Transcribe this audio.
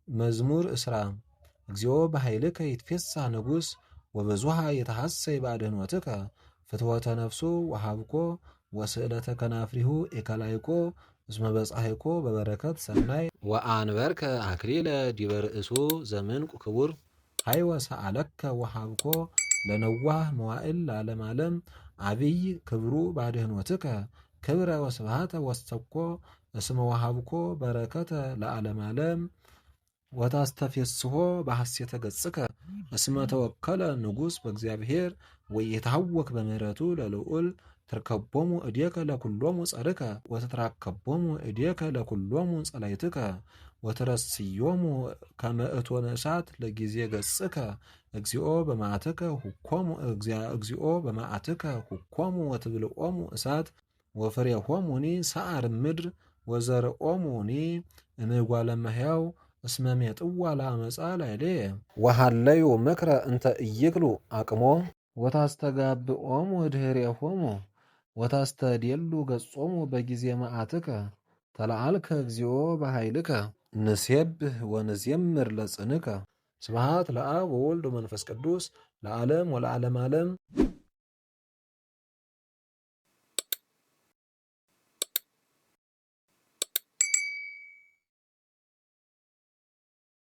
መዝሙር እስራ እግዚኦ በኃይልከ ይትፌሳህ ንጉሥ ወበዙሃ የተሐሰይ ባድኅኖትከ ፍትወተ ነፍሱ ወሃብኮ ወስዕለተ ከናፍሪሁ ኤከላይኮ እስመ በጻሕኮ በበረከት ሰናይ ወአንበርከ አክሊለ ዲበ ርእሱ ዘምንቁ ክቡር ሀይወ ሰአለከ ወሃብኮ ለነዋህ መዋዕል ለዓለም ዓለም አብይ ክብሩ ባድኅኖትከ ክብረ ወስብሃተ ወስተኮ እስመ ወሃብኮ በረከተ ለዓለም ዓለም ወታስተፌስሖ በሐሴተ ገጽከ እስመ ተወከለ ንጉሥ በእግዚአብሔር ወየታወክ በምህረቱ ለልዑል ትርከቦሙ እዴከ ለኩሎሙ ጸርከ ወትትራከቦሙ እዴከ ለኩሎሙ ጸላይትከ ወትረስዮሙ ከመ እቶነ እሳት ለጊዜ ገጽከ እግዚኦ በመዓትከ ሁኮሙ እግዚኦ በመዓትከ ሁኮሙ ወትብልዖሙ እሳት ወፍሬሆሙኒ ሰዓር ምድር ወዘርኦሙኒ እምጓለ እመሕያው እስመ ሜጥዋ ለአመፃ ላዕሌየ ወሃለዩ ምክረ እንተ ኢይክሉ አቅሞ ወታስተጋብኦሙ ድኅሬሆሙ ወታስተድየሉ ገጾሙ በጊዜ መዓትከ ተለዓልከ እግዚኦ በኃይልከ ንሴብህ ወንዜምር ለጽንከ ስብሐት ለአብ ወወልድ ወመንፈስ ቅዱስ ለዓለም ወለዓለመ ዓለም።